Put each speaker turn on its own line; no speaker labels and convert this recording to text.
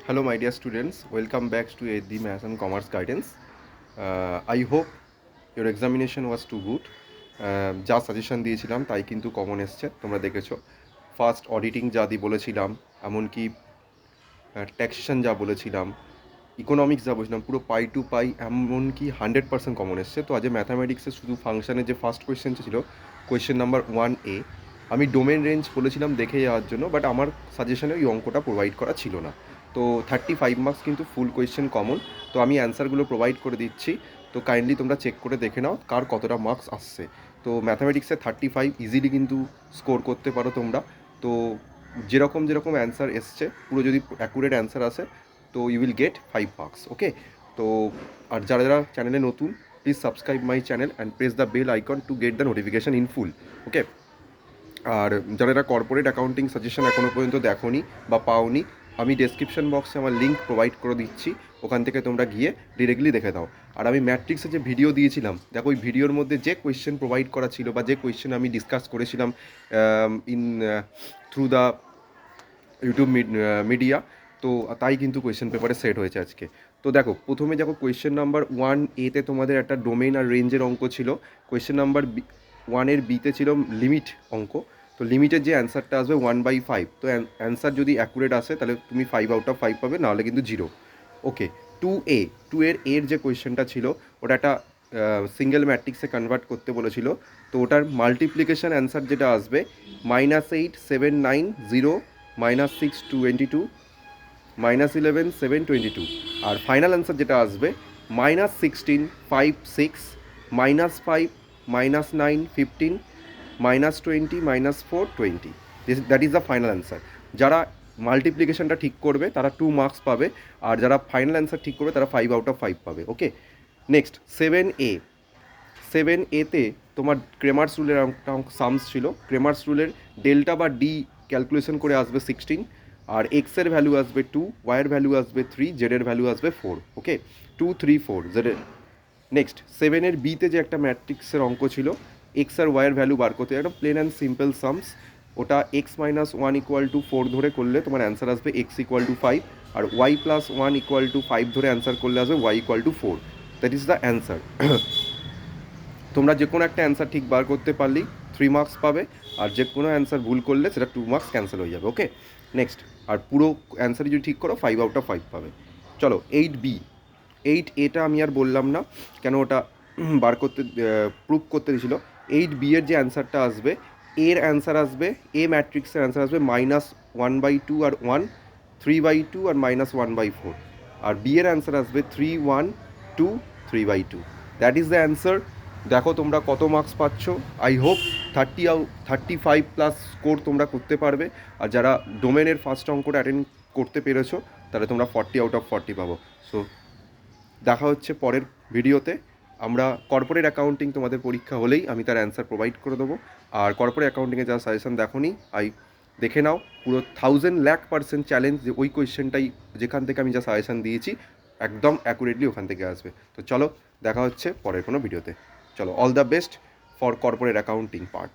Hello, my dear students. Welcome back to the Maths and Commerce Guidance. I hope your examination was too good. যা suggestion দিয়েছিলাম তাই কিন্তু common এসছে, তোমরা দেখেছো। ফার্স্ট অডিটিং যা বলেছিলাম, এমনকি ট্যাক্সেশন যা বলেছিলাম, ইকোনমিক্স যা বলেছিলাম, পুরো পাই টু পাই এমনকি 100% কমন এসছে। তো আজ ম্যাথামেটিক্সের শুধু ফাংশনের যে ফার্স্ট কোয়েশ্চেন ছিল, কোয়েশ্চেন নাম্বার 1A, আমি ডোমেন রেঞ্জ বলেছিলাম দেখে যাওয়ার জন্য, বাট আমার সাজেশনে ওই অঙ্কটা প্রোভাইড করা ছিল না। তো 35 মার্কস কিন্তু ফুল কোয়েশ্চেন কমন। তো আমি অ্যান্সারগুলো প্রোভাইড করে দিচ্ছি, তো কাইন্ডলি তোমরা চেক করে দেখে নাও কার কতটা মার্কস আসছে। তো ম্যাথামেটিক্সে 35 ইজিলি কিন্তু স্কোর করতে পারো তোমরা। তো যেরকম যেরকম অ্যান্সার এসছে, পুরো যদি অ্যাকুরেট অ্যান্সার আসে, তো you will get 5 marks. Okay, তো আর যারা যারা চ্যানেলে নতুন, please subscribe my channel and press the bell icon to get the notification in full. Okay, আর যারা কর্পোরেট অ্যাকাউন্টিং সাজেশন এখনও পর্যন্ত দেখোনি বা পাওনি, আমি ডেসক্রিপশন বক্সে আমার লিঙ্ক প্রোভাইড করে দিচ্ছি, ওখান থেকে তোমরা গিয়ে ডিরেক্টলি দেখে দাও। আর আমি ম্যাট্রিক্সের যে ভিডিও দিয়েছিলাম, দেখো ওই ভিডিওর মধ্যে যে কোয়েশ্চেন প্রোভাইড করা ছিল বা যে কোয়েশ্চেন আমি ডিসকাস করেছিলাম in through the YouTube media, তো তাই কিন্তু কোয়েশ্চেন পেপারে সেট হয়েছে আজকে। তো দেখো, প্রথমে দেখো কোয়েশ্চেন নাম্বার 1A-তে তোমাদের একটা ডোমেইন আর রেঞ্জের অঙ্ক ছিল। কোয়েশ্চেন নাম্বার 1-এর বিতে ছিল লিমিট অঙ্ক। তো লিমিটের যে অ্যান্সারটা আসবে 1/5, তো অ্যান্সার যদি অ্যাকুরেট আসে তাহলে তুমি 5/5 পাবে, নাহলে কিন্তু 0। ওকে, 2A এর যে কোয়েশ্চেনটা ছিল, ওটা একটা সিঙ্গেল ম্যাট্রিক্সে কনভার্ট করতে বলেছিল। তো ওটার মাল্টিপ্লিকেশন অ্যান্সার যেটা আসবে -8 7 9 0 -6 22 -11 7 22। আর ফাইনাল অ্যান্সার যেটা আসবে -16 5 6 -5 -9 15 -20 -4 20। That is the final answer. যারা মাল্টিপ্লিকেশনটা ঠিক করবে তারা 2 মার্কস পাবে, আর যারা ফাইনাল অ্যান্সার ঠিক করবে তারা 5/5 পাবে। ওকে, নেক্সট 7A-তে তোমার ক্রেমার্স রুলের সামস ছিল। ক্রেমার্স রুলের ডেল্টা বা ডি ক্যালকুলেশন করে আসবে 16, আর এক্সের ভ্যালু আসবে 2, ওয়াইয়ের ভ্যালু আসবে 3, জেডের ভ্যালু আসবে 4। ওকে, 2 3 4 জেডের। নেক্সট 7-এর বিতে যে একটা ম্যাট্রিক্সের অঙ্ক ছিল, এক্স আর ওয়াইয়ের ভ্যালু বার করতে, একটা প্লেন অ্যান্ড সিম্পল সামস। ওটা x-1 = 4 ধরে করলে তোমার অ্যান্সার আসবে x = 5, আর y+1 = 5 ধরে অ্যান্সার করলে আসবে y = 4। That is the answer. তোমরা যে কোনো একটা অ্যান্সার ঠিক বার করতে পারলেই 3 মার্কস পাবে, আর যে কোনো অ্যান্সার ভুল করলে সেটা 2 মার্কস ক্যান্সেল হয়ে যাবে। ওকে, নেক্সট, আর পুরো অ্যান্সারই যদি ঠিক করো 5/5 পাবে। চলো 8B-8A-টা আমি আর বললাম না, কেন ওটা বার করতে প্রুভ করতে দিয়েছিল। 8B-এর যে অ্যান্সারটা আসবে, এর অ্যান্সার আসবে, এ ম্যাট্রিক্সের অ্যান্সার আসবে -1/2 আর 1, 3/2 আর -1/4, আর বি এর অ্যান্সার আসবে 3 1 2 3/2। That is the answer. দেখো তোমরা কত মার্কস পাচ্ছ। আই হোপ 35+ স্কোর তোমরা করতে পারবে, আর যারা ডোমেনের ফার্স্ট অঙ্কটা অ্যাটেন্ড করতে পেরেছো তাহলে তোমরা 40/40 পাবো। সো দেখা হচ্ছে পরের ভিডিওতে। আমরা কর্পোরেট অ্যাকাউন্টিং তোমাদের পরীক্ষা হলেই আমি তার অ্যান্সার প্রোভাইড করে দেবো। আর কর্পোরেট অ্যাকাউন্টিংয়ে যা সাজেশন দেখোনি, দেখে নাও, পুরো 1000% চ্যালেঞ্জ, যে ওই কোয়েশ্চেনটাই যেখান থেকে আমি যা সাজেশন দিয়েছি একদম অ্যাকুরেটলি ওখান থেকে আসবে। তো চলো দেখা হচ্ছে পরের কোনো ভিডিওতে। চলো, all the best for corporate accounting part.